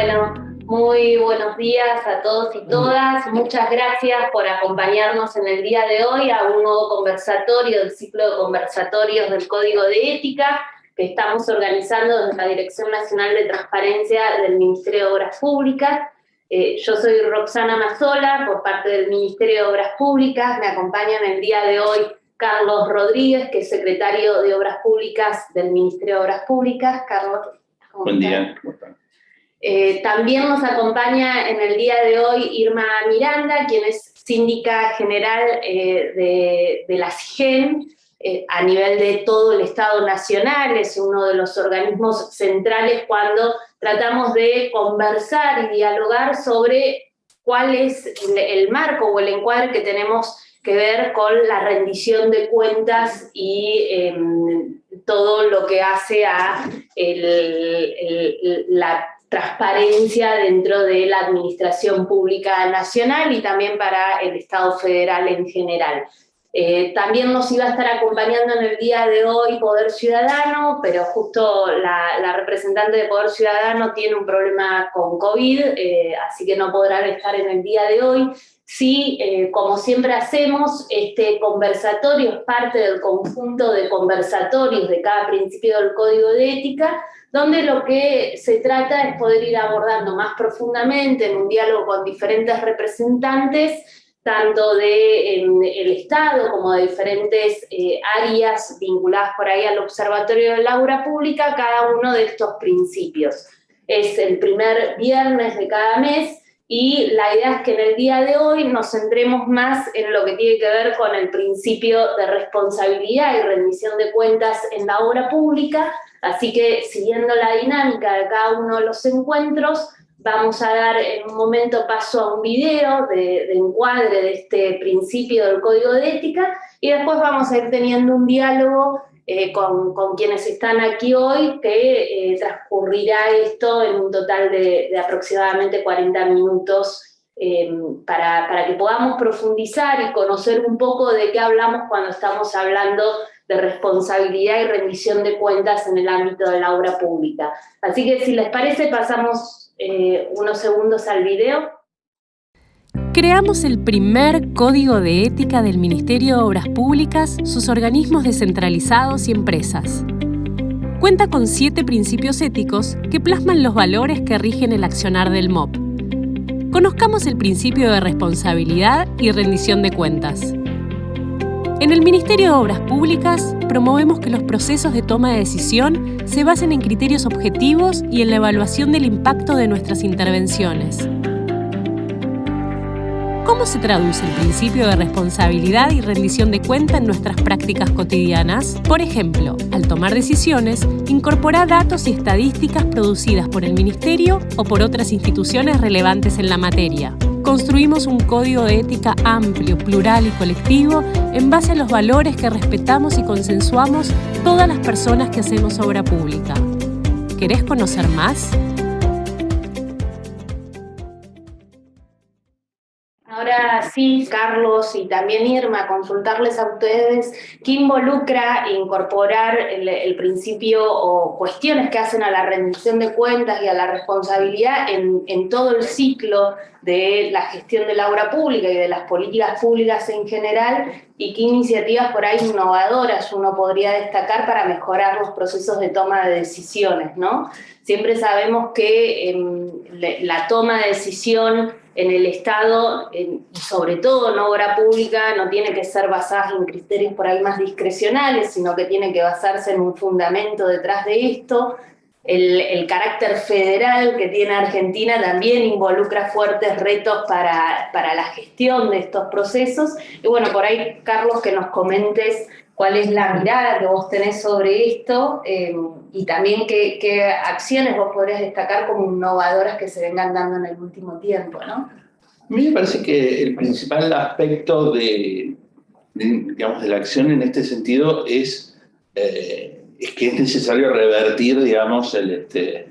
Bueno, muy buenos días a todos y todas. Muchas gracias por acompañarnos en el día de hoy a un nuevo conversatorio del ciclo de conversatorios del Código de Ética que estamos organizando desde la Dirección Nacional de Transparencia del Ministerio de Obras Públicas. Yo soy Roxana Mazzola, por parte del Ministerio de Obras Públicas. Me acompaña en el día de hoy Carlos Rodríguez, que es secretario de Obras Públicas del Ministerio de Obras Públicas. Carlos, ¿cómo buen estás? día. ¿Cómo están? También nos acompaña en el día de hoy Irma Miranda, quien es síndica general de la SIGEN, a nivel de todo el Estado Nacional. Es uno de los organismos centrales cuando tratamos de conversar y dialogar sobre cuál es el marco o el encuadre que tenemos que ver con la rendición de cuentas y todo lo que hace a la transparencia dentro de la administración pública nacional y también para el Estado federal en general. También nos iba a estar acompañando en el día de hoy Poder Ciudadano, pero justo la representante de Poder Ciudadano tiene un problema con COVID, así que no podrán estar en el día de hoy. Sí, como siempre hacemos, este conversatorio es parte del conjunto de conversatorios de cada principio del Código de Ética, donde lo que se trata es poder ir abordando más profundamente en un diálogo con diferentes representantes, tanto del Estado como de diferentes áreas vinculadas por ahí al Observatorio de la Obra Pública, cada uno de estos principios. Es el primer viernes de cada mes y la idea es que en el día de hoy nos centremos más en lo que tiene que ver con el principio de responsabilidad y rendición de cuentas en la obra pública. Así que, siguiendo la dinámica de cada uno de los encuentros, vamos a dar en un momento paso a un video de encuadre de este principio del Código de Ética y después vamos a ir teniendo un diálogo con quienes están aquí hoy, que transcurrirá esto en un total de aproximadamente 40 minutos para que podamos profundizar y conocer un poco de qué hablamos cuando estamos hablando de responsabilidad y rendición de cuentas en el ámbito de la obra pública. Así que, si les parece, pasamos unos segundos al video. Creamos el primer Código de Ética del Ministerio de Obras Públicas, sus organismos descentralizados y empresas. Cuenta con 7 principios éticos que plasman los valores que rigen el accionar del MOP. Conozcamos el principio de responsabilidad y rendición de cuentas. En el Ministerio de Obras Públicas promovemos que los procesos de toma de decisión se basen en criterios objetivos y en la evaluación del impacto de nuestras intervenciones. ¿Cómo se traduce el principio de responsabilidad y rendición de cuenta en nuestras prácticas cotidianas? Por ejemplo, al tomar decisiones, incorporar datos y estadísticas producidas por el Ministerio o por otras instituciones relevantes en la materia. Construimos un código de ética amplio, plural y colectivo en base a los valores que respetamos y consensuamos todas las personas que hacemos obra pública. ¿Querés conocer más? Ahora sí, Carlos y también Irma, consultarles a ustedes qué involucra incorporar el principio o cuestiones que hacen a la rendición de cuentas y a la responsabilidad en todo el ciclo de la gestión de la obra pública y de las políticas públicas en general, y qué iniciativas por ahí innovadoras uno podría destacar para mejorar los procesos de toma de decisiones, ¿no? Siempre sabemos que la toma de decisión en el Estado, y sobre todo en obra pública, no tiene que ser basada en criterios por ahí más discrecionales, sino que tiene que basarse en un fundamento detrás de esto. El carácter federal que tiene Argentina también involucra fuertes retos para la gestión de estos procesos. Y bueno, por ahí, Carlos, que nos comentes cuál es la mirada que vos tenés sobre esto y también qué acciones vos podrías destacar como innovadoras que se vengan dando en el último tiempo, ¿no? A mí me parece que el principal aspecto de la acción en este sentido es que es necesario revertir, digamos, el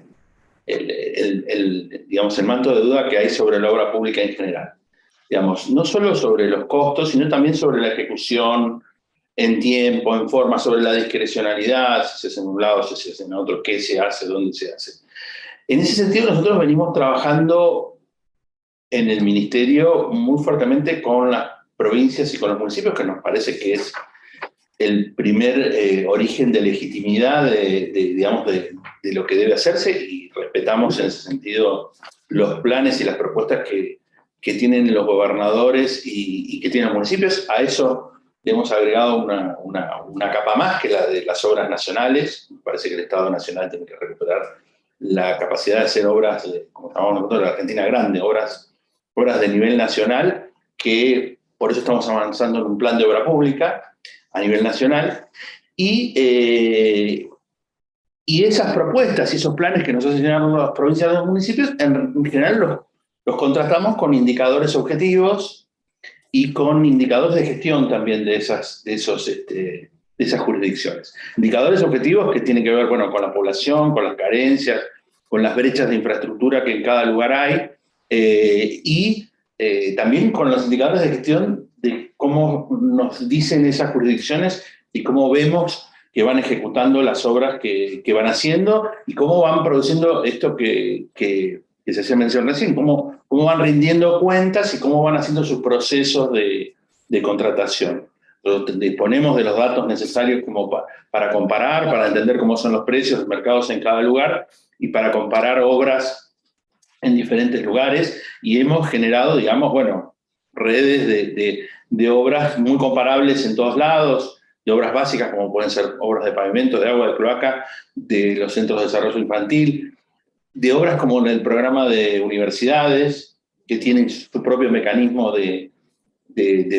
manto de duda que hay sobre la obra pública en general. Digamos, no solo sobre los costos, sino también sobre la ejecución en tiempo, en forma, sobre la discrecionalidad, si se hace en un lado, si se hace en otro, qué se hace, dónde se hace. En ese sentido, nosotros venimos trabajando en el Ministerio muy fuertemente con las provincias y con los municipios, que nos parece que es el primer origen de legitimidad de lo que debe hacerse, y respetamos en ese sentido los planes y las propuestas que tienen los gobernadores y que tienen los municipios. A eso le hemos agregado una capa más, que la de las obras nacionales. Me parece que el Estado Nacional tiene que recuperar la capacidad de hacer obras, como llamamos nosotros, la Argentina grande, obras de nivel nacional, que por eso estamos avanzando en un plan de obra pública a nivel nacional, y esas propuestas y esos planes que nos hacen llegar las provincias y los municipios, en general los contrastamos con indicadores objetivos y con indicadores de gestión también de esas jurisdicciones. Indicadores objetivos que tienen que ver, bueno, con la población, con las carencias, con las brechas de infraestructura que en cada lugar hay, y también con los indicadores de gestión de cómo nos dicen esas jurisdicciones y cómo vemos que van ejecutando las obras que van haciendo, y cómo van produciendo esto que se hacía mención recién, cómo van rindiendo cuentas y cómo van haciendo sus procesos de contratación. Entonces, disponemos de los datos necesarios como para comparar, para entender cómo son los precios, los mercados en cada lugar, y para comparar obras en diferentes lugares, y hemos generado, digamos, bueno, redes de obras muy comparables en todos lados, de obras básicas como pueden ser obras de pavimento, de agua, de cloaca, de los centros de desarrollo infantil, de obras como en el programa de universidades, que tienen su propio mecanismo de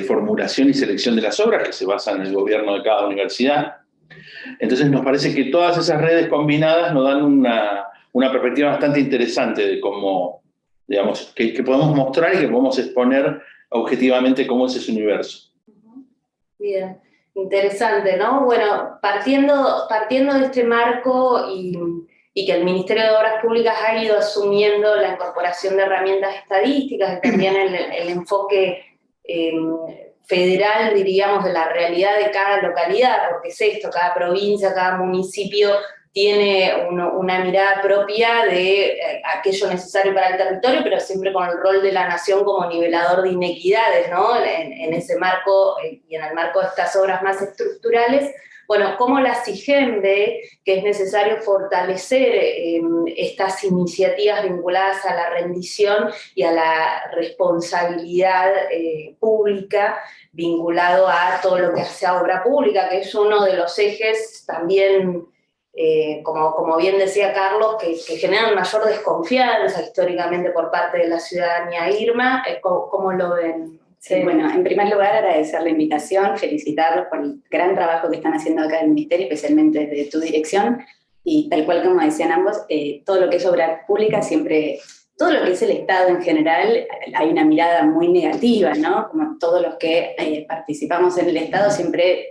formulación y selección de las obras, que se basan en el gobierno de cada universidad. Entonces nos parece que todas esas redes combinadas nos dan una perspectiva bastante interesante de cómo, digamos, que podemos mostrar y que podemos exponer objetivamente cómo es ese universo. Bien, interesante, ¿no? Bueno, partiendo de este marco y que el Ministerio de Obras Públicas ha ido asumiendo la incorporación de herramientas estadísticas y también el enfoque federal, diríamos, de la realidad de cada localidad, porque es esto, cada provincia, cada municipio tiene una mirada propia de aquello necesario para el territorio, pero siempre con el rol de la nación como nivelador de inequidades, ¿no? En ese marco y en el marco de estas obras más estructurales. Bueno, cómo la CIGEM ve que es necesario fortalecer estas iniciativas vinculadas a la rendición y a la responsabilidad pública, vinculado a todo lo que sea obra pública, que es uno de los ejes también, como bien decía Carlos, que generan mayor desconfianza históricamente por parte de la ciudadanía. Irma, ¿cómo lo ven? Sí, bueno, en primer lugar agradecer la invitación, felicitarlos por el gran trabajo que están haciendo acá en el Ministerio, especialmente de tu dirección, y tal cual como decían ambos, todo lo que es obra pública siempre, todo lo que es el Estado en general, hay una mirada muy negativa, ¿no? Como todos los que participamos en el Estado siempre,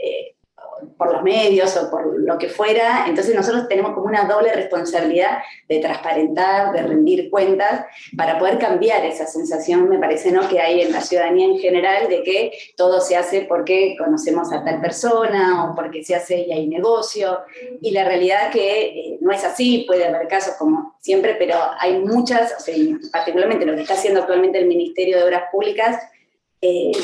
por los medios o por lo que fuera, entonces nosotros tenemos como una doble responsabilidad de transparentar, de rendir cuentas, para poder cambiar esa sensación, me parece, ¿no?, que hay en la ciudadanía en general de que todo se hace porque conocemos a tal persona o porque se hace y hay negocio, y la realidad que no es así. Puede haber casos como siempre, pero hay muchas, o sea, particularmente lo que está haciendo actualmente el Ministerio de Obras Públicas,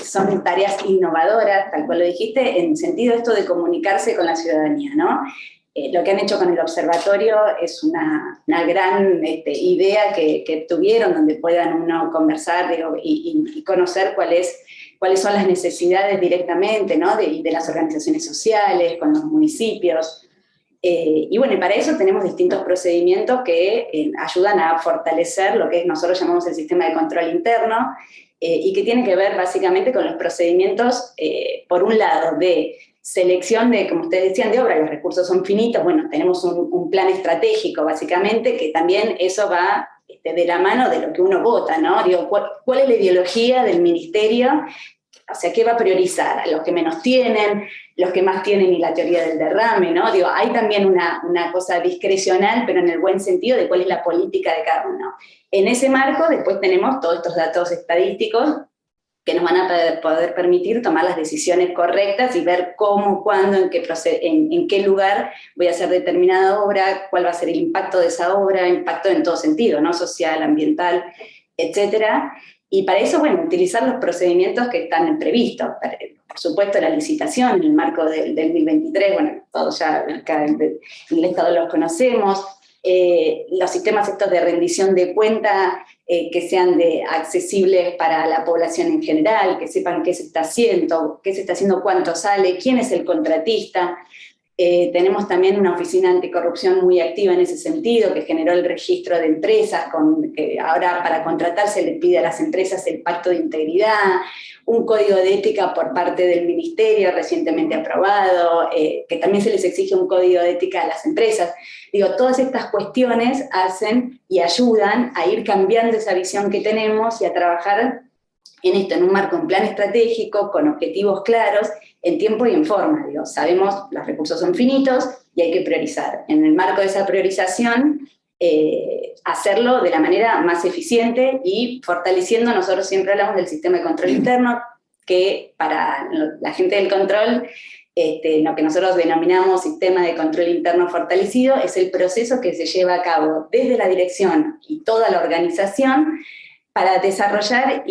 son tareas innovadoras, tal cual lo dijiste, en sentido esto de comunicarse con la ciudadanía, ¿no? Lo que han hecho con el observatorio es una gran idea que tuvieron, donde puedan uno conversar, digo, y conocer cuáles son las necesidades directamente, ¿no?, de las organizaciones sociales, con los municipios. Y bueno, y para eso tenemos distintos procedimientos que ayudan a fortalecer lo que nosotros llamamos el sistema de control interno, y que tiene que ver básicamente con los procedimientos, por un lado, de selección de, como ustedes decían, de obra. Los recursos son finitos. Bueno, tenemos un plan estratégico, básicamente, que también eso va de la mano de lo que uno vota, ¿no? Digo, ¿cuál es la ideología del ministerio? O sea, ¿qué va a priorizar? ¿A los que menos tienen? ¿Los que más tienen? Y la teoría del derrame, ¿no? Digo, hay también una cosa discrecional, pero en el buen sentido, de cuál es la política de cada uno. En ese marco, después tenemos todos estos datos estadísticos que nos van a poder permitir tomar las decisiones correctas y ver cómo, cuándo, en qué lugar voy a hacer determinada obra, cuál va a ser el impacto de esa obra, impacto en todo sentido, ¿no? Social, ambiental, etcétera. Y para eso, bueno, utilizar los procedimientos que están previstos. Por supuesto, la licitación en el marco del 2023, bueno, todos ya acá en el Estado los conocemos. Los sistemas estos de rendición de cuenta que sean accesibles para la población en general, que sepan qué se está haciendo, cuánto sale, quién es el contratista. Tenemos también una oficina anticorrupción muy activa en ese sentido, que generó el registro de empresas, que ahora para contratar se le pide a las empresas el pacto de integridad, un código de ética por parte del Ministerio recientemente aprobado, que también se les exige un código de ética a las empresas. Digo, todas estas cuestiones hacen y ayudan a ir cambiando esa visión que tenemos y a trabajar en esto, en un marco, un plan estratégico, con objetivos claros, en tiempo y en forma. Digo, sabemos, los recursos son finitos y hay que priorizar. En el marco de esa priorización, hacerlo de la manera más eficiente y fortaleciendo, nosotros siempre hablamos del sistema de control interno, que para la gente del control, lo que nosotros denominamos sistema de control interno fortalecido, es el proceso que se lleva a cabo desde la dirección y toda la organización para desarrollar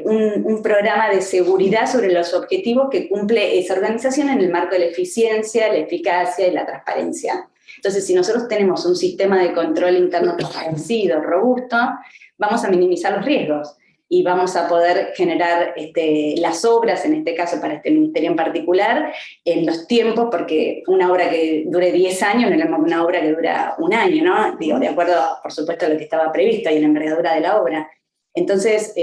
un programa de seguridad sobre los objetivos que cumple esa organización en el marco de la eficiencia, la eficacia y la transparencia. Entonces, si nosotros tenemos un sistema de control interno fortalecido, robusto, vamos a minimizar los riesgos y vamos a poder generar las obras, en este caso para este ministerio en particular, en los tiempos, porque una obra que dure 10 años no es una obra que dura un año, ¿no? Digo, de acuerdo, por supuesto, a lo que estaba previsto y en la envergadura de la obra. Entonces,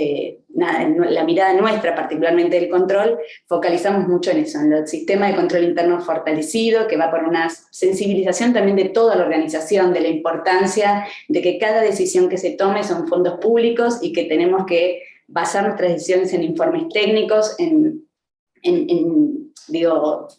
la mirada nuestra, particularmente del control, focalizamos mucho en eso, en el sistema de control interno fortalecido, que va por una sensibilización también de toda la organización, de la importancia de que cada decisión que se tome son fondos públicos y que tenemos que basar nuestras decisiones en informes técnicos, en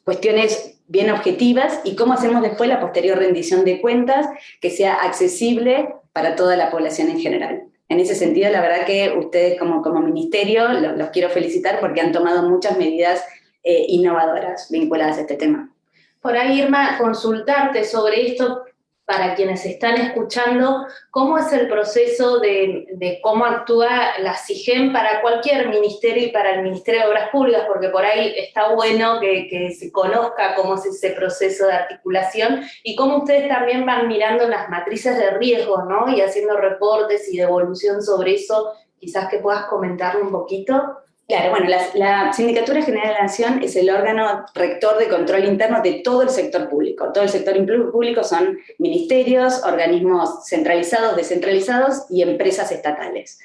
cuestiones bien objetivas, y cómo hacemos después la posterior rendición de cuentas que sea accesible para toda la población en general. En ese sentido, la verdad que ustedes como ministerio los quiero felicitar porque han tomado muchas medidas innovadoras vinculadas a este tema. Por ahí, Irma, consultarte sobre esto para quienes están escuchando, ¿cómo es el proceso de cómo actúa la SIGEM para cualquier ministerio y para el Ministerio de Obras Públicas? Porque por ahí está bueno que se conozca cómo es ese proceso de articulación y cómo ustedes también van mirando las matrices de riesgo, ¿no? Y haciendo reportes y devolución sobre eso. Quizás que puedas comentarlo un poquito. Claro, bueno, la Sindicatura General de la Nación es el órgano rector de control interno de todo el sector público. Todo el sector público son ministerios, organismos centralizados, descentralizados y empresas estatales.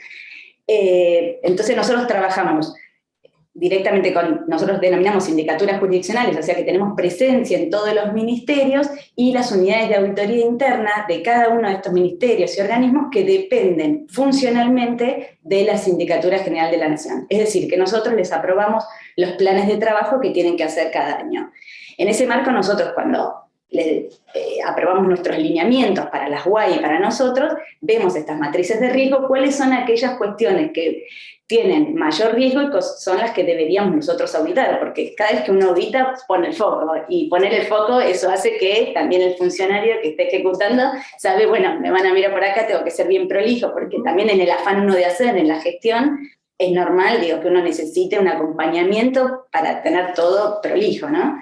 Entonces nosotros trabajamos directamente nosotros denominamos sindicaturas jurisdiccionales, o sea que tenemos presencia en todos los ministerios y las unidades de auditoría interna de cada uno de estos ministerios y organismos que dependen funcionalmente de la Sindicatura General de la Nación. Es decir, que nosotros les aprobamos los planes de trabajo que tienen que hacer cada año. En ese marco nosotros cuando aprobamos nuestros lineamientos para las UAI y para nosotros, vemos estas matrices de riesgo, cuáles son aquellas cuestiones que tienen mayor riesgo y son las que deberíamos nosotros auditar, porque cada vez que uno audita pone el foco, y poner el foco, eso hace que también el funcionario que esté ejecutando sabe, bueno, me van a mirar por acá, tengo que ser bien prolijo, porque también en el afán uno de hacer, en la gestión, es normal, digo, que uno necesite un acompañamiento para tener todo prolijo, ¿no?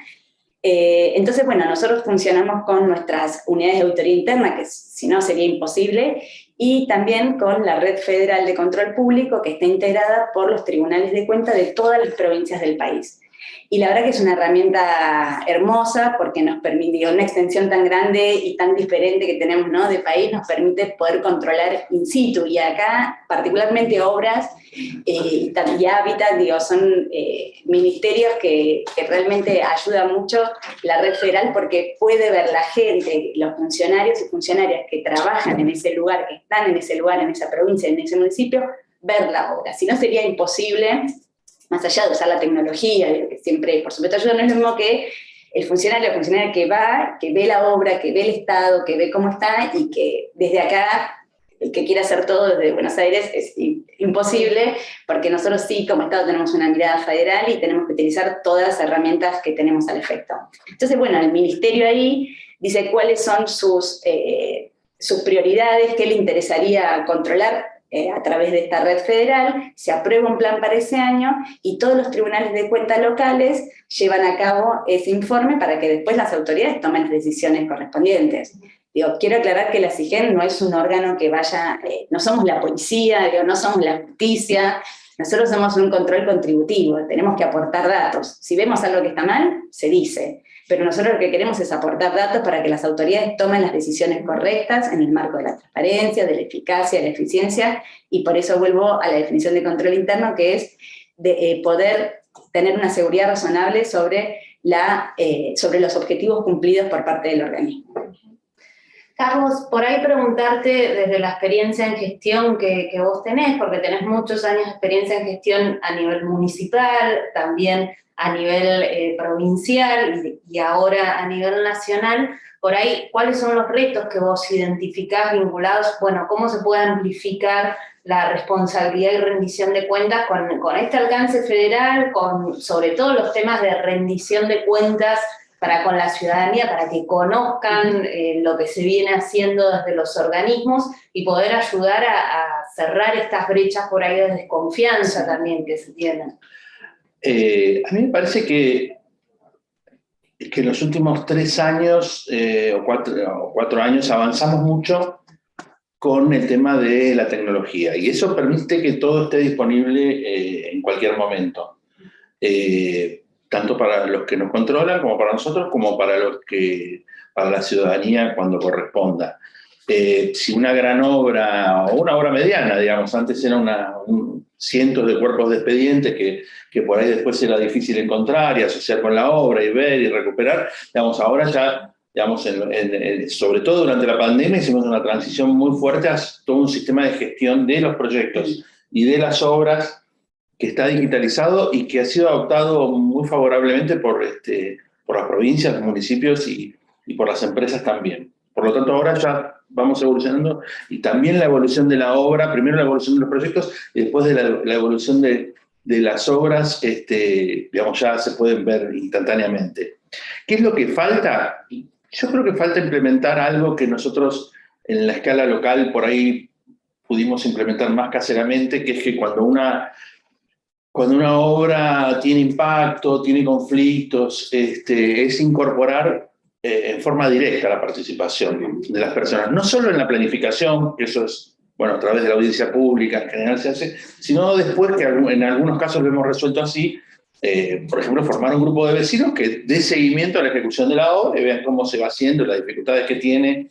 Entonces, bueno, nosotros funcionamos con nuestras unidades de auditoría interna, que si no sería imposible, y también con la Red Federal de Control Público, que está integrada por los tribunales de cuentas de todas las provincias del país. Y la verdad que es una herramienta hermosa porque nos permite, una extensión tan grande y tan diferente que tenemos, ¿no?, de país, nos permite poder controlar in situ. Y acá, particularmente obras y Hábitat, digo, son ministerios que realmente ayudan mucho la red federal porque puede ver la gente, los funcionarios y funcionarias que trabajan en ese lugar, que están en ese lugar, en esa provincia, en ese municipio, ver la obra. Si no, sería imposible, más allá de usar la tecnología, que siempre, por supuesto, ayuda, no es lo mismo que el funcionario o la funcionaria que va, que ve la obra, que ve el estado, que ve cómo está, y que desde acá, el que quiera hacer todo desde Buenos Aires, es imposible, porque nosotros sí, como Estado, tenemos una mirada federal y tenemos que utilizar todas las herramientas que tenemos al efecto. Entonces, bueno, el Ministerio ahí dice cuáles son sus prioridades, qué le interesaría controlar a través de esta red federal, se aprueba un plan para ese año y todos los tribunales de cuentas locales llevan a cabo ese informe para que después las autoridades tomen las decisiones correspondientes. Digo, quiero aclarar que la SIGEN no es un órgano que vaya, no somos la policía, digo, no somos la justicia, nosotros somos un control contributivo, tenemos que aportar datos. Si vemos algo que está mal, se dice. Pero nosotros lo que queremos es aportar datos para que las autoridades tomen las decisiones correctas en el marco de la transparencia, de la eficacia, de la eficiencia, y por eso vuelvo a la definición de control interno, que es de poder tener una seguridad razonable sobre los objetivos cumplidos por parte del organismo. Carlos, por ahí preguntarte desde la experiencia en gestión que vos tenés, porque tenés muchos años de experiencia en gestión a nivel municipal, también a nivel provincial y ahora a nivel nacional, por ahí, ¿cuáles son los retos que vos identificás vinculados? Bueno, ¿cómo se puede amplificar la responsabilidad y rendición de cuentas con este alcance federal, con sobre todo los temas de rendición de cuentas para con la ciudadanía, para que conozcan lo que se viene haciendo desde los organismos y poder ayudar a cerrar estas brechas por ahí de desconfianza también que se tienen? A mí me parece que en los últimos 3 años o 4 años avanzamos mucho con el tema de la tecnología y eso permite que todo esté disponible en cualquier momento. Tanto para los que nos controlan, como para nosotros, como para la ciudadanía cuando corresponda. Si una gran obra, o una obra mediana, digamos, antes eran cientos de cuerpos de expedientes que por ahí después era difícil encontrar y asociar con la obra y ver y recuperar, digamos, ahora ya, digamos, sobre todo durante la pandemia hicimos una transición muy fuerte a todo un sistema de gestión de los proyectos y de las obras que está digitalizado y que ha sido adoptado muy favorablemente por las provincias, los municipios y por las empresas también. Por lo tanto, ahora ya vamos evolucionando y también la evolución de la obra, primero la evolución de los proyectos y después de la evolución de las obras, digamos, ya se pueden ver instantáneamente. ¿Qué es lo que falta? Yo creo que falta implementar algo que nosotros en la escala local por ahí pudimos implementar más caseramente, que es que cuando una obra tiene impacto, tiene conflictos, es incorporar en forma directa la participación de las personas. No solo en la planificación, que eso es, bueno, a través de la audiencia pública en general se hace, sino después, que en algunos casos lo hemos resuelto así, por ejemplo, formar un grupo de vecinos que dé seguimiento a la ejecución de la obra y vean cómo se va haciendo, las dificultades que tiene.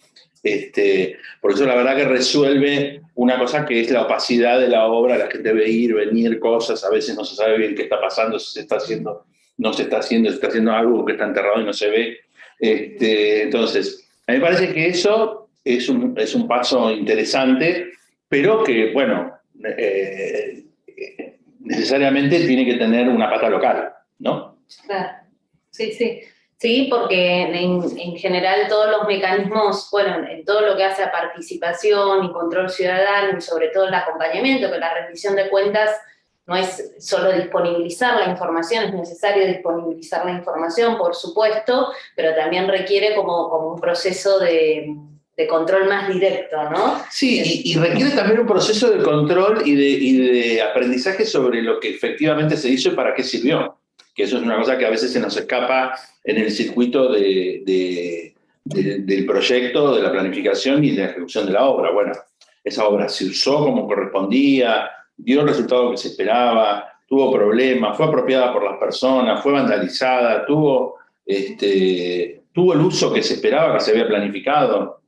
Por eso la verdad que resuelve una cosa que es la opacidad de la obra, la gente ve ir, venir cosas, a veces no se sabe bien qué está pasando, si se está haciendo, no se está haciendo, se está haciendo algo que está enterrado y no se ve. Entonces, a mí me parece que eso es un paso interesante, pero que, bueno, necesariamente tiene que tener una pata local, ¿no? Claro, sí, sí. Sí, porque en general todos los mecanismos, bueno, en todo lo que hace a participación y control ciudadano y sobre todo el acompañamiento, que la rendición de cuentas no es solo disponibilizar la información, es necesario disponibilizar la información, por supuesto, pero también requiere como un proceso de control más directo, ¿no? Sí, y requiere también un proceso de control y de aprendizaje sobre lo que efectivamente se hizo y para qué sirvió. Que eso es una cosa que a veces se nos escapa en el circuito del proyecto, de la planificación y de la ejecución de la obra. Bueno, esa obra se usó como correspondía, dio el resultado que se esperaba, tuvo problemas, fue apropiada por las personas, fue vandalizada, tuvo el uso que se esperaba, que se había planificado.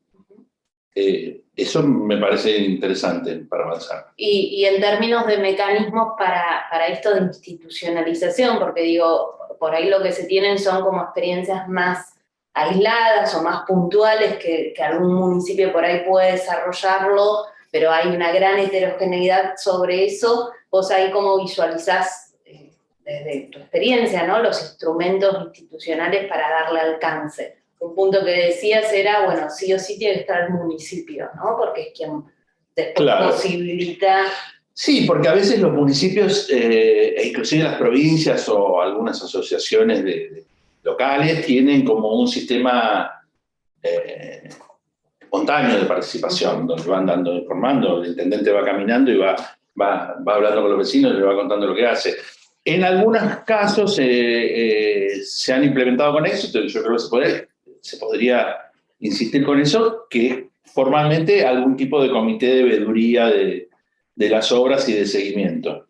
Eso me parece interesante para avanzar. Y en términos de mecanismos para esto de institucionalización, porque digo, por ahí lo que se tienen son como experiencias más aisladas o más puntuales que algún municipio por ahí puede desarrollarlo, pero hay una gran heterogeneidad sobre eso. Vos ahí cómo visualizás desde tu experiencia, ¿no?, los instrumentos institucionales para darle alcance. Un punto que decías era, bueno, sí o sí tiene que estar el municipio, ¿no? Porque es quien después posibilita Sí, porque a veces los municipios, e inclusive las provincias o algunas asociaciones locales, tienen como un sistema espontáneo de participación, donde van dando, informando, el intendente va caminando y va hablando con los vecinos y le va contando lo que hace. En algunos casos se han implementado con éxito, y yo creo que se podría insistir con eso, que formalmente algún tipo de comité de veeduría de las obras y de seguimiento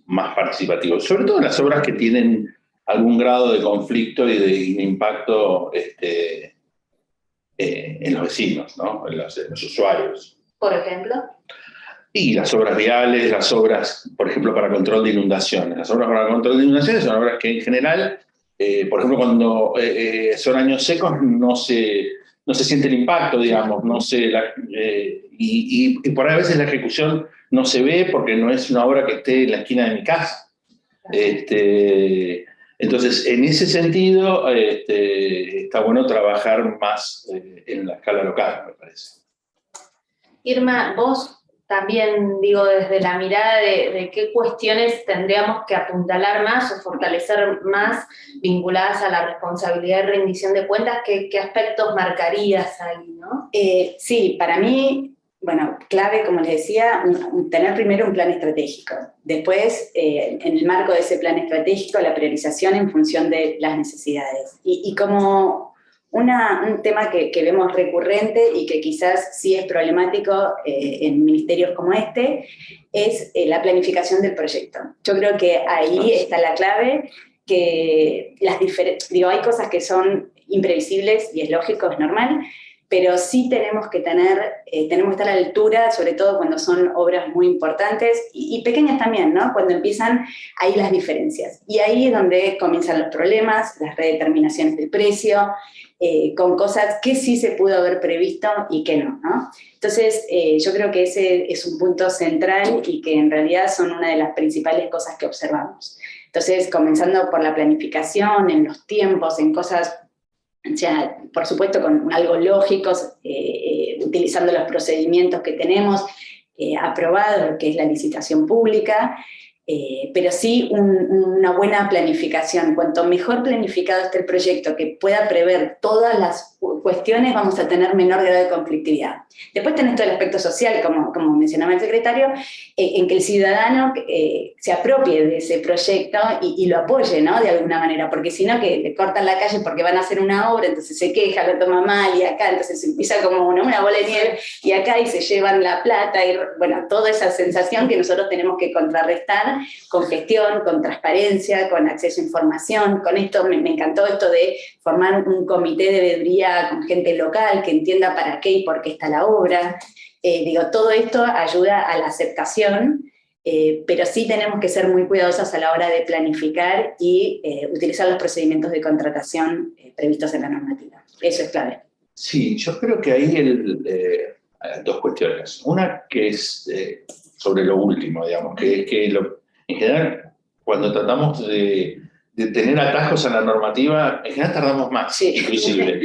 más participativo, sobre todo en las obras que tienen algún grado de conflicto y de impacto en los vecinos, ¿no? En los usuarios. Por ejemplo. Y las obras viales, las obras, por ejemplo, para control de inundaciones. Las obras para control de inundaciones son obras que en general, por ejemplo, cuando son años secos no se siente el impacto, digamos, y por ahí a veces la ejecución no se ve porque no es una obra que esté en la esquina de mi casa. Entonces, en ese sentido, está bueno trabajar más en la escala local, me parece. Irma, vos también, digo, desde la mirada de qué cuestiones tendríamos que apuntalar más o fortalecer más vinculadas a la responsabilidad de rendición de cuentas, ¿qué aspectos marcarías ahí, no? Sí, para mí, bueno, clave, como les decía, tener primero un plan estratégico. Después, en el marco de ese plan estratégico, la priorización en función de las necesidades. Y como un tema que vemos recurrente y que quizás sí es problemático en ministerios como este, es la planificación del proyecto. Yo creo que ahí está la clave, que hay cosas que son imprevisibles y es lógico, es normal, pero sí tenemos que estar a la altura, sobre todo cuando son obras muy importantes y pequeñas también, ¿no? Cuando empiezan ahí las diferencias. Y ahí es donde comienzan los problemas, las redeterminaciones del precio, con cosas que sí se pudo haber previsto y que no, ¿no? Entonces, yo creo que ese es un punto central y que en realidad son una de las principales cosas que observamos. Entonces, comenzando por la planificación, en los tiempos, en cosas, o sea, por supuesto con algo lógicos, utilizando los procedimientos que tenemos aprobados, que es la licitación pública, pero sí una buena planificación. Cuanto mejor planificado esté el proyecto, que pueda prever todas las cuestiones, vamos a tener menor grado de conflictividad. Después tenés todo el aspecto social, como mencionaba el secretario, en que el ciudadano se apropie de ese proyecto y lo apoye, ¿no? De alguna manera, porque si no, que le cortan la calle porque van a hacer una obra, entonces se queja, lo toma mal, y acá, entonces empieza como una bola de nieve, y acá, y se llevan la plata, y bueno, toda esa sensación que nosotros tenemos que contrarrestar con gestión, con transparencia, con acceso a información. Con esto me encantó esto de formar un comité de veeduría con gente local que entienda para qué y por qué está la obra. Todo esto ayuda a la aceptación, pero sí tenemos que ser muy cuidadosos a la hora de planificar y utilizar los procedimientos de contratación previstos en la normativa. Eso es clave. Sí, yo creo que ahí hay dos cuestiones. Una que es sobre lo último, digamos, que es que en general, cuando tratamos de tener atajos a la normativa, en general tardamos más, sí. Inclusive.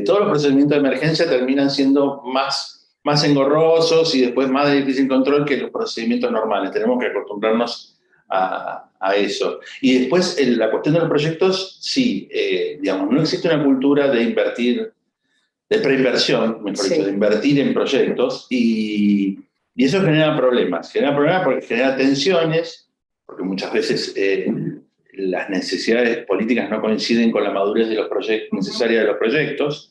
Todos los procedimientos de emergencia terminan siendo más engorrosos y después más de difícil control que los procedimientos normales. Tenemos que acostumbrarnos a eso. Y después, la cuestión de los proyectos, sí, digamos, no existe una cultura de invertir, de preinversión, mejor dicho, de invertir en proyectos, y eso genera problemas porque genera tensiones, porque muchas veces las necesidades políticas no coinciden con la madurez de los proyectos, necesaria de los proyectos,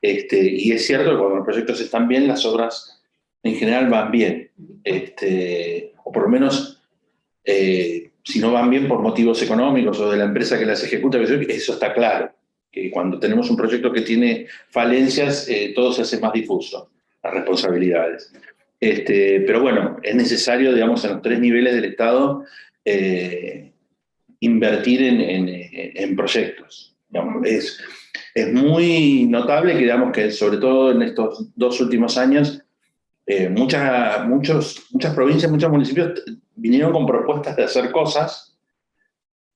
y es cierto que cuando los proyectos están bien, las obras en general van bien, o por lo menos si no van bien por motivos económicos o de la empresa que las ejecuta, eso está claro, que cuando tenemos un proyecto que tiene falencias, todo se hace más difuso, las responsabilidades. Pero bueno, es necesario, digamos, en los tres niveles del Estado, invertir en proyectos. Digamos, es muy notable que, digamos, que sobre todo en estos 2 últimos años, muchas provincias, muchos municipios vinieron con propuestas de hacer cosas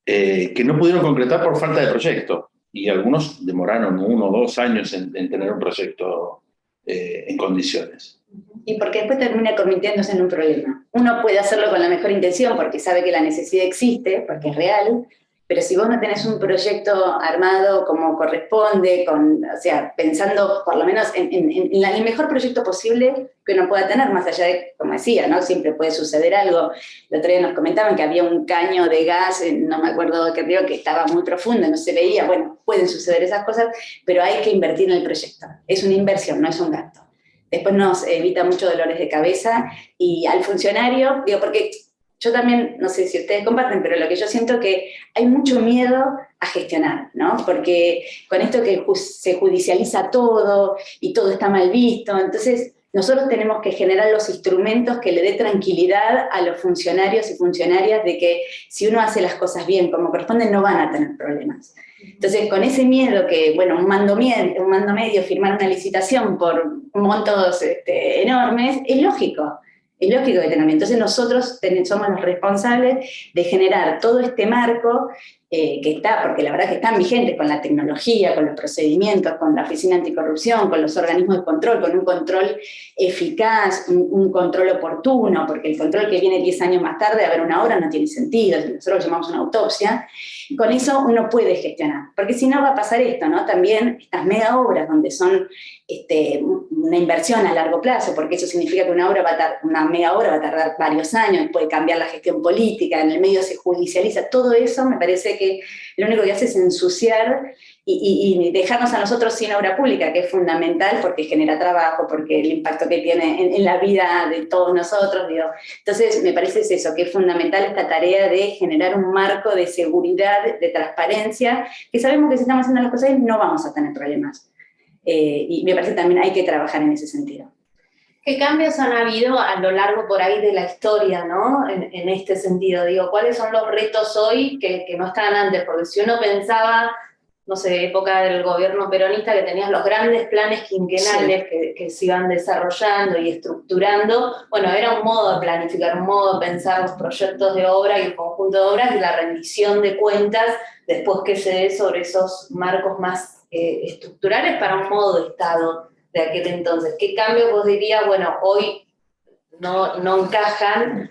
que no pudieron concretar por falta de proyecto. Y algunos demoraron 1 o 2 años en tener un proyecto en condiciones. Y porque después termina convirtiéndose en un problema. Uno puede hacerlo con la mejor intención porque sabe que la necesidad existe, porque es real, pero si vos no tenés un proyecto armado como corresponde, o sea, pensando por lo menos en el mejor proyecto posible que uno pueda tener, más allá de, como decía, ¿no? Siempre puede suceder algo. El otro día nos comentaban que había un caño de gas, no me acuerdo de qué río, que estaba muy profundo, no se veía. Bueno, pueden suceder esas cosas, pero hay que invertir en el proyecto. Es una inversión, no es un gasto. Después nos evita muchos dolores de cabeza, y al funcionario, digo, porque yo también, no sé si ustedes comparten, pero lo que yo siento que hay mucho miedo a gestionar, ¿no? Porque con esto que se judicializa todo y todo está mal visto, entonces nosotros tenemos que generar los instrumentos que le dé tranquilidad a los funcionarios y funcionarias de que si uno hace las cosas bien como corresponde, no van a tener problemas. Entonces, con ese miedo que, bueno, un mando medio, firmar una licitación por montos enormes, es lógico que tengan. Entonces nosotros somos los responsables de generar todo este marco que está, porque la verdad que están vigentes con la tecnología, con los procedimientos, con la Oficina Anticorrupción, con los organismos de control, con un control eficaz, un control oportuno, porque el control que viene 10 años más tarde a ver una hora no tiene sentido, nosotros lo llamamos una autopsia. Con eso uno puede gestionar, porque si no va a pasar esto, ¿no? También estas mega obras donde son una inversión a largo plazo, porque eso significa que una mega obra va a tardar varios años, puede cambiar la gestión política, en el medio se judicializa, todo eso me parece que lo único que hace es ensuciar y dejarnos a nosotros sin obra pública, que es fundamental porque genera trabajo, porque el impacto que tiene en la vida de todos nosotros, digo. Entonces me parece eso, que es fundamental esta tarea de generar un marco de seguridad, de transparencia, que sabemos que si estamos haciendo las cosas bien no vamos a tener problemas. Y me parece que también hay que trabajar en ese sentido. ¿Qué cambios han habido a lo largo por ahí de la historia, ¿no? En este sentido, digo, ¿cuáles son los retos hoy que no estaban antes? Porque si uno pensaba, no sé, época del gobierno peronista, que tenías los grandes planes quinquenales que se iban desarrollando y estructurando, bueno, era un modo de planificar, un modo de pensar los proyectos de obra y el conjunto de obras y la rendición de cuentas después que se dé sobre esos marcos más estructurales para un modo de Estado de aquel entonces. ¿Qué cambios vos dirías, bueno, hoy no encajan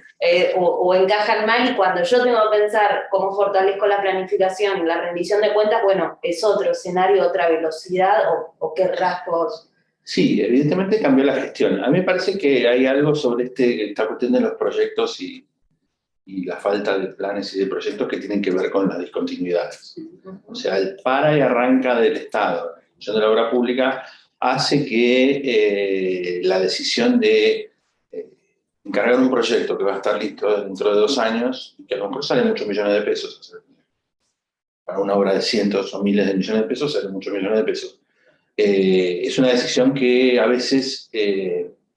o encajan mal, y cuando yo tengo que pensar cómo fortalezco la planificación y la rendición de cuentas, bueno, es otro escenario, otra velocidad o qué rasgos? Sí, evidentemente cambió la gestión. A mí me parece que hay algo sobre esta cuestión de los proyectos y la falta de planes y de proyectos que tienen que ver con las discontinuidades. O sea, el para y arranca del Estado, la gestión de la obra pública, hace que la decisión de encargar un proyecto que va a estar listo dentro de 2 años, y que a lo mejor sale muchos millones de pesos, para una obra de cientos o miles de millones de pesos sale muchos millones de pesos. Es una decisión que a veces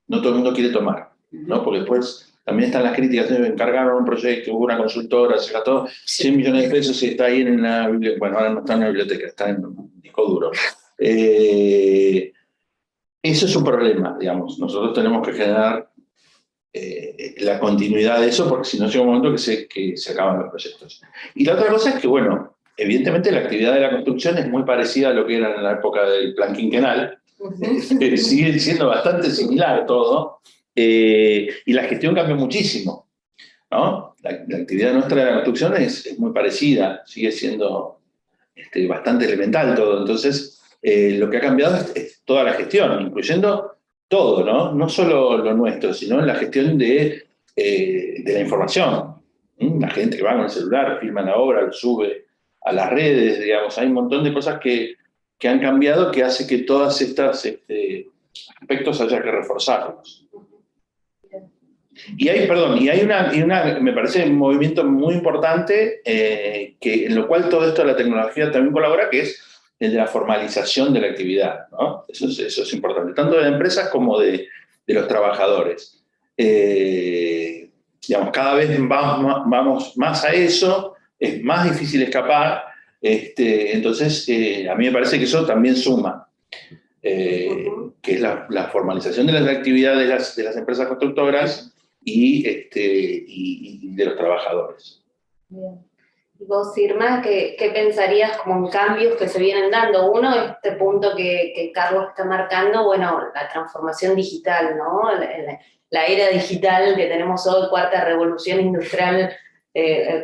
no todo el mundo quiere tomar, ¿no? Porque después también están las críticas, encargaron un proyecto, hubo una consultora, se gastó 100 millones de pesos y está ahí en la biblioteca. Bueno, ahora no está en la biblioteca, está en un disco duro. Eso es un problema, digamos. Nosotros tenemos que generar la continuidad de eso, porque si no llega un momento que se acaban los proyectos. Y la otra cosa es que, bueno, evidentemente la actividad de la construcción es muy parecida a lo que era en la época del plan quinquenal. Sigue siendo bastante similar todo. Y la gestión cambió muchísimo, ¿no? La actividad nuestra de la construcción es muy parecida, sigue siendo bastante elemental todo. Entonces, lo que ha cambiado es toda la gestión, incluyendo todo, ¿no? No solo lo nuestro, sino la gestión de la información. La gente que va con el celular, filma la obra, lo sube a las redes, digamos. Hay un montón de cosas que han cambiado que hace que todos estos aspectos haya que reforzarlos. Y hay me parece un movimiento muy importante en lo cual todo esto de la tecnología también colabora, que es el de la formalización de la actividad, ¿no? Eso es importante, tanto de las empresas como de los trabajadores. Digamos, cada vez vamos más a eso, es más difícil escapar, entonces a mí me parece que eso también suma. Que es la formalización de las actividades de las empresas constructoras y de los trabajadores. Bien. Vos, Irma, ¿qué pensarías como en cambios que se vienen dando? Uno, este punto que Carlos está marcando, bueno, la transformación digital, ¿no? La era digital que tenemos hoy, cuarta revolución industrial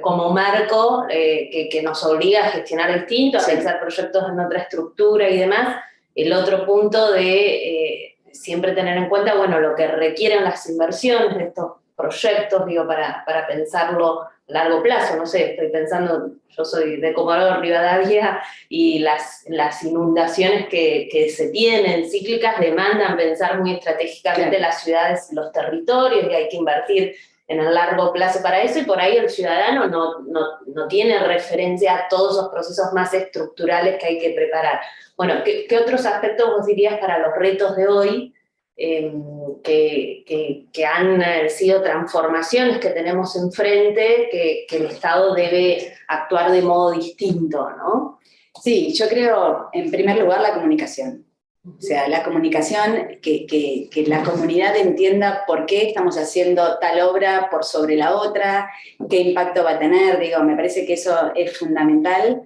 como marco, que nos obliga a gestionar distinto, a pensar proyectos en otra estructura y demás. El otro punto de siempre tener en cuenta, bueno, lo que requieren las inversiones de estos proyectos, digo, para pensarlo a largo plazo, no sé, estoy pensando, yo soy de Comodoro Rivadavia y las inundaciones que se tienen cíclicas demandan pensar muy estratégicamente las ciudades, los territorios, y hay que invertir en el largo plazo para eso, y por ahí el ciudadano no tiene referencia a todos esos procesos más estructurales que hay que preparar. Bueno, ¿qué otros aspectos vos dirías para los retos de hoy? Que han sido transformaciones que tenemos enfrente, que el Estado debe actuar de modo distinto, ¿no? Sí, yo creo, en primer lugar, la comunicación. O sea, la comunicación, que la comunidad entienda por qué estamos haciendo tal obra por sobre la otra, qué impacto va a tener, digo, me parece que eso es fundamental.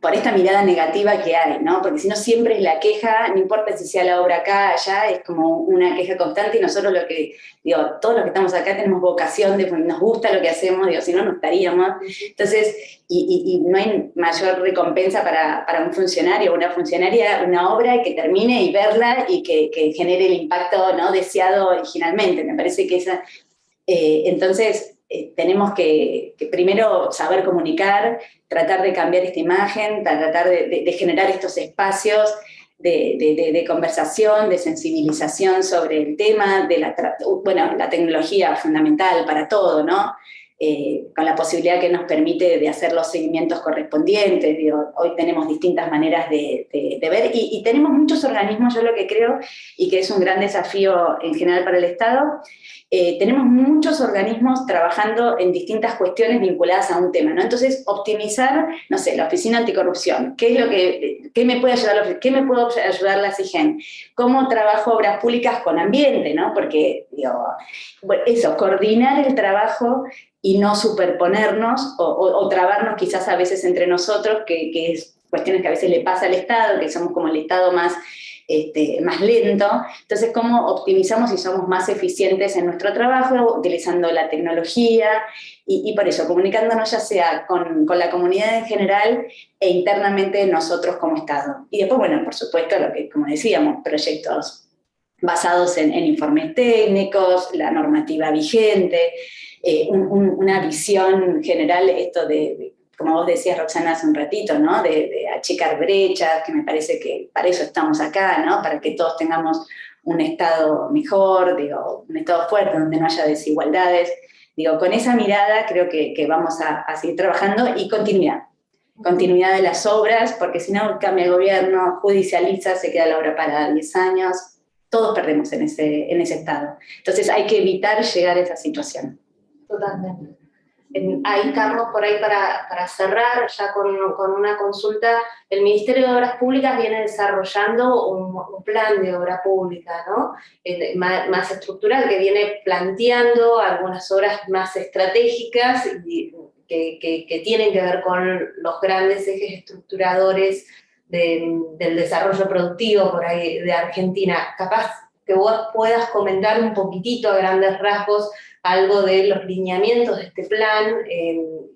Por esta mirada negativa que hay, ¿no? Porque si no siempre es la queja, no importa si sea la obra acá, allá, es como una queja constante, y nosotros todos los que estamos acá tenemos vocación, nos gusta lo que hacemos, digo, si no, no estaríamos. Entonces, y no hay mayor recompensa para un funcionario o una funcionaria, una obra que termine y verla y que genere el impacto, ¿no?, deseado originalmente. Me parece que esa... entonces, tenemos que primero saber comunicar, tratar de cambiar esta imagen, tratar de generar estos espacios de conversación, de sensibilización sobre el tema, la tecnología fundamental para todo, ¿no? Con la posibilidad que nos permite de hacer los seguimientos correspondientes. Digo, hoy tenemos distintas maneras de ver, y tenemos muchos organismos, yo lo que creo, y que es un gran desafío en general para el Estado, tenemos muchos organismos trabajando en distintas cuestiones vinculadas a un tema, ¿no? Entonces, optimizar, no sé, la Oficina Anticorrupción, ¿qué me puede ayudar qué me puede ayudar la CIGEN? ¿Cómo trabajo obras públicas con ambiente, ¿no? Porque, digo, bueno, eso, coordinar el trabajo y no superponernos o trabarnos quizás a veces entre nosotros, que es cuestiones que a veces le pasa al Estado, que somos como el Estado más lento. Entonces, ¿cómo optimizamos y somos más eficientes en nuestro trabajo, utilizando la tecnología? Y por eso, comunicándonos ya sea con la comunidad en general e internamente nosotros como Estado. Y después, bueno, por supuesto, lo que, como decíamos, proyectos basados en informes técnicos, la normativa vigente, una visión general, esto como vos decías, Roxana, hace un ratito, ¿no? De achicar brechas, que me parece que para eso estamos acá, ¿no? Para que todos tengamos un Estado mejor, digo, un Estado fuerte, donde no haya desigualdades. Digo, con esa mirada creo que vamos a seguir trabajando, y continuidad de las obras, porque si no cambia el gobierno, judicializa, se queda la obra parada 10 años, todos perdemos en ese estado. Entonces hay que evitar llegar a esa situación. Totalmente. Ahí, Carlos, por ahí para cerrar, ya con una consulta, el Ministerio de Obras Públicas viene desarrollando un plan de obra pública, ¿no? Más estructural, que viene planteando algunas obras más estratégicas y que tienen que ver con los grandes ejes estructuradores del desarrollo productivo por ahí de Argentina. Capaz que vos puedas comentar un poquitito a grandes rasgos algo de los lineamientos de este plan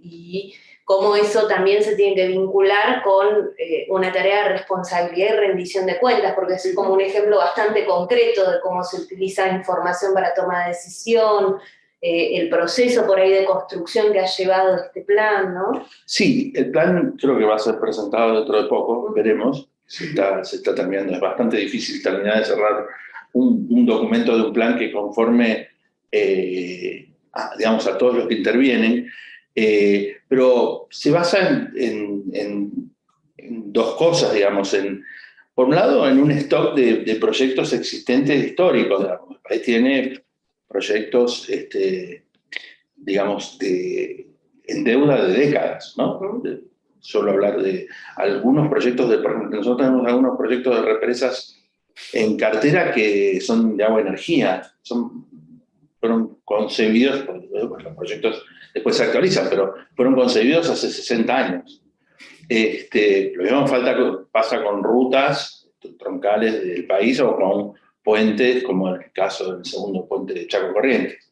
y cómo eso también se tiene que vincular con una tarea de responsabilidad y rendición de cuentas, porque es como un ejemplo bastante concreto de cómo se utiliza información para toma de decisión, el proceso por ahí de construcción que ha llevado este plan, ¿no? Sí, el plan creo que va a ser presentado dentro de poco, veremos. Se está terminando, es bastante difícil terminar de cerrar un documento de un plan que conforme digamos, a todos los que intervienen, pero se basa en dos cosas, digamos. Por un lado, en un stock de proyectos existentes históricos. Digamos. El país tiene proyectos, digamos, en deuda de décadas, ¿no? Solo hablar de algunos proyectos, por ejemplo, nosotros tenemos algunos proyectos de represas en cartera que son de agua y energía, son fueron concebidos, pues los proyectos después se actualizan, pero fueron concebidos hace 60 años. Lo mismo pasa con rutas troncales del país o con puentes, como en el caso del segundo puente de Chaco Corrientes.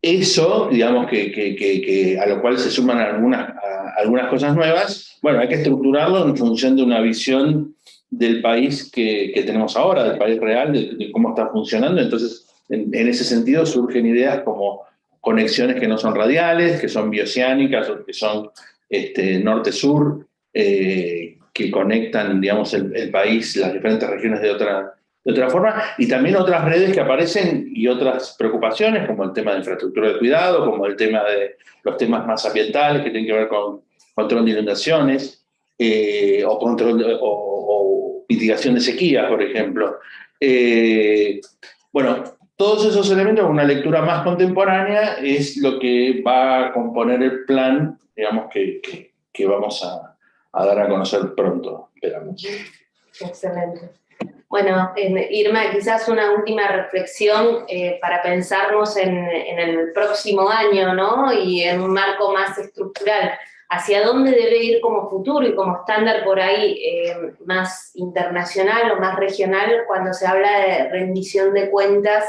Eso, digamos, que a lo cual se suman algunas cosas nuevas, bueno, hay que estructurarlo en función de una visión del país que tenemos ahora, del país real, de cómo está funcionando. Entonces, en ese sentido surgen ideas como conexiones que no son radiales, que son bioceánicas o que son norte-sur, que conectan, digamos, el país, las diferentes regiones de otra forma, y también otras redes que aparecen y otras preocupaciones, como el tema de infraestructura de cuidado, como el tema de los temas más ambientales que tienen que ver con control de inundaciones, o mitigación de sequías, por ejemplo. Bueno, todos esos elementos, una lectura más contemporánea, es lo que va a componer el plan, digamos, que vamos a dar a conocer pronto, esperamos. Excelente. Bueno, Irma, quizás una última reflexión para pensarnos en el próximo año, ¿no? Y en un marco más estructural. ¿Hacia dónde debe ir como futuro y como estándar por ahí más internacional o más regional cuando se habla de rendición de cuentas?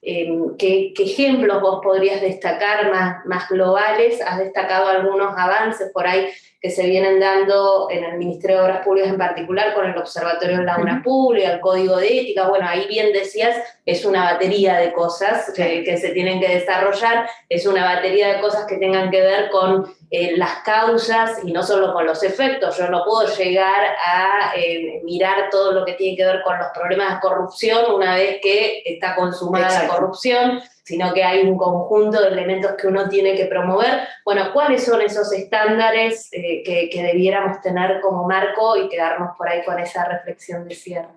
¿Qué ejemplos vos podrías destacar más globales? Has destacado algunos avances por ahí que se vienen dando en el Ministerio de Obras Públicas en particular, con el Observatorio de la Obra Pública, el Código de Ética. Bueno, ahí bien decías, es una batería de cosas que se tienen que desarrollar, es una batería de cosas que tengan que ver con las causas y no solo con los efectos. Yo no puedo llegar a mirar todo lo que tiene que ver con los problemas de corrupción una vez que está consumada la corrupción, sino que hay un conjunto de elementos que uno tiene que promover. Bueno, ¿cuáles son esos estándares que debiéramos tener como marco y quedarnos por ahí con esa reflexión de cierre?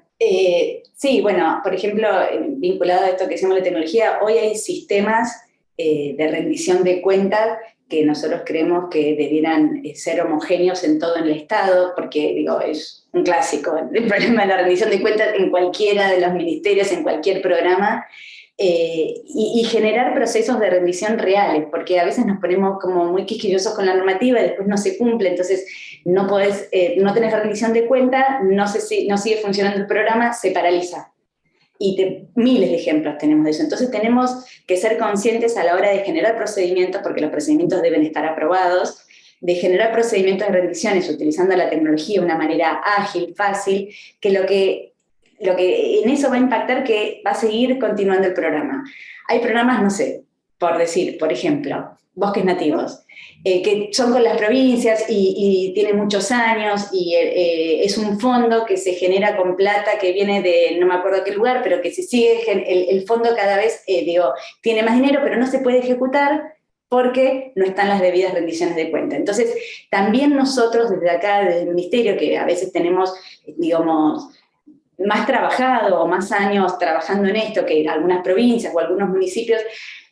Sí, bueno, por ejemplo, vinculado a esto que decimos de tecnología, hoy hay sistemas de rendición de cuentas que nosotros creemos que debieran ser homogéneos en todo el Estado, porque, digo, es un clásico el problema de la rendición de cuentas en cualquiera de los ministerios, en cualquier programa, y generar procesos de rendición reales, porque a veces nos ponemos como muy quisquillosos con la normativa y después no se cumple, entonces no tenés rendición de cuentas, no sigue funcionando el programa, se paraliza. Y miles de ejemplos tenemos de eso. Entonces tenemos que ser conscientes a la hora de generar procedimientos, porque los procedimientos deben estar aprobados, de generar procedimientos de rendiciones utilizando la tecnología de una manera ágil, fácil, que lo que en eso va a impactar que va a seguir continuando el programa. Hay programas, no sé, por decir, por ejemplo, bosques nativos, que son con las provincias y tienen muchos años y es un fondo que se genera con plata que viene de no me acuerdo qué lugar, pero que si sigue el fondo cada vez tiene más dinero, pero no se puede ejecutar porque no están las debidas rendiciones de cuenta. Entonces, también nosotros desde acá, desde el Ministerio, que a veces tenemos, digamos, más trabajado o más años trabajando en esto que en algunas provincias o algunos municipios,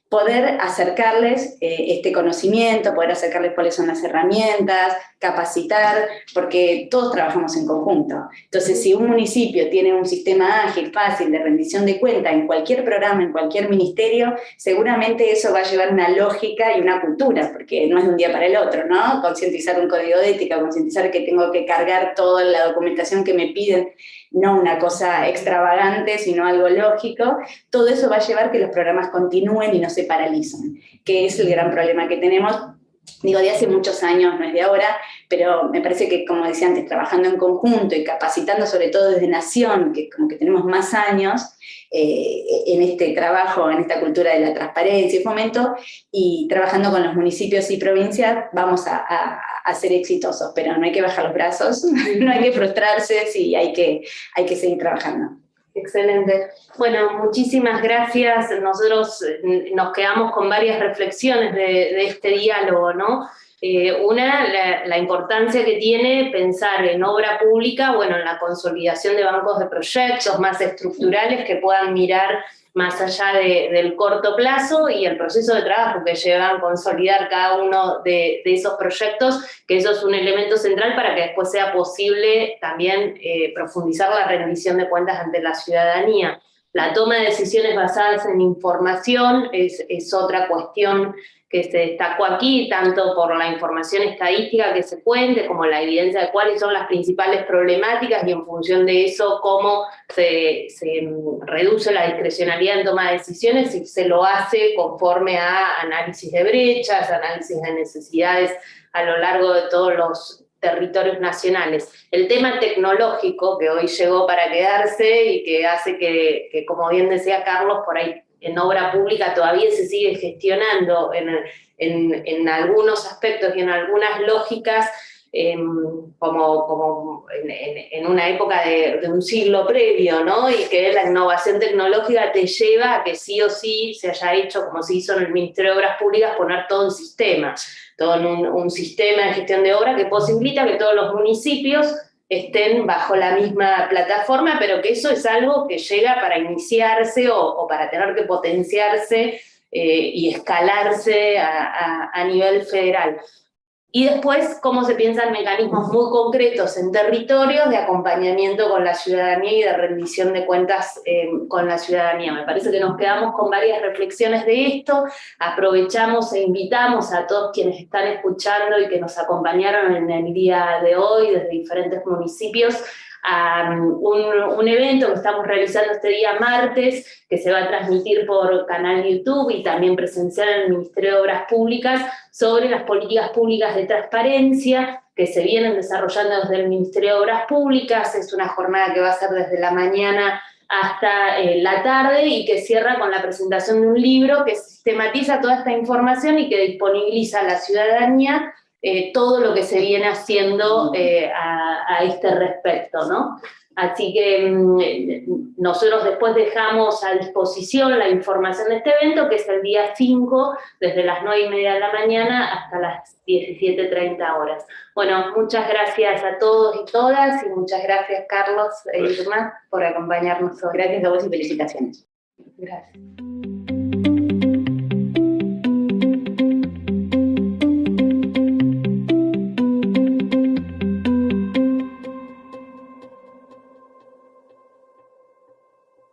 poder acercarles este conocimiento, poder acercarles cuáles son las herramientas, capacitar, porque todos trabajamos en conjunto. Entonces, si un municipio tiene un sistema ágil, fácil, de rendición de cuenta en cualquier programa, en cualquier ministerio, seguramente eso va a llevar una lógica y una cultura, porque no es de un día para el otro, ¿no? Concientizar un código de ética, concientizar que tengo que cargar toda la documentación que me piden, no una cosa extravagante, sino algo lógico. Todo eso va a llevar que los programas continúen y no se paralicen, que es el gran problema que tenemos. Digo, de hace muchos años, no es de ahora, pero me parece que, como decía antes, trabajando en conjunto y capacitando sobre todo desde Nación, que como que tenemos más años en este trabajo, en esta cultura de la transparencia y fomento, y trabajando con los municipios y provincias, vamos a ser exitosos, pero no hay que bajar los brazos, no hay que frustrarse, sí, hay que seguir trabajando. Excelente. Bueno, muchísimas gracias. Nosotros nos quedamos con varias reflexiones de este diálogo, ¿no? Una, la importancia que tiene pensar en obra pública, bueno, en la consolidación de bancos de proyectos más estructurales que puedan mirar más allá del corto plazo y el proceso de trabajo que lleva a consolidar cada uno de esos proyectos, que eso es un elemento central para que después sea posible también profundizar la rendición de cuentas ante la ciudadanía. La toma de decisiones basadas en información es otra cuestión que se destacó aquí, tanto por la información estadística que se cuente, como la evidencia de cuáles son las principales problemáticas y en función de eso cómo se reduce la discrecionalidad en toma de decisiones y se lo hace conforme a análisis de brechas, análisis de necesidades a lo largo de todos los territorios nacionales. El tema tecnológico que hoy llegó para quedarse y que hace que como bien decía Carlos, por ahí en obra pública todavía se sigue gestionando en algunos aspectos y en algunas lógicas, como en una época de un siglo previo, ¿no? Y que la innovación tecnológica te lleva a que sí o sí se haya hecho, como se hizo en el Ministerio de Obras Públicas, poner todo en sistema, todo en un sistema de gestión de obra que posibilita que todos los municipios estén bajo la misma plataforma, pero que eso es algo que llega para iniciarse o para tener que potenciarse y escalarse a nivel federal. Y después, cómo se piensan mecanismos muy concretos en territorios de acompañamiento con la ciudadanía y de rendición de cuentas con la ciudadanía. Me parece que nos quedamos con varias reflexiones de esto, aprovechamos e invitamos a todos quienes están escuchando y que nos acompañaron en el día de hoy desde diferentes municipios a un evento que estamos realizando este día martes, que se va a transmitir por canal YouTube y también presencial en el Ministerio de Obras Públicas, sobre las políticas públicas de transparencia que se vienen desarrollando desde el Ministerio de Obras Públicas. Es una jornada que va a ser desde la mañana hasta la tarde y que cierra con la presentación de un libro que sistematiza toda esta información y que disponibiliza a la ciudadanía todo lo que se viene haciendo a este respecto, ¿no? Así que nosotros después dejamos a disposición la información de este evento, que es el día 5, desde las 9:30 de la mañana hasta las 17:30 horas. Bueno, muchas gracias a todos y todas, y muchas gracias, Carlos e Irma, por acompañarnos hoy. Gracias a vos y felicitaciones. Gracias.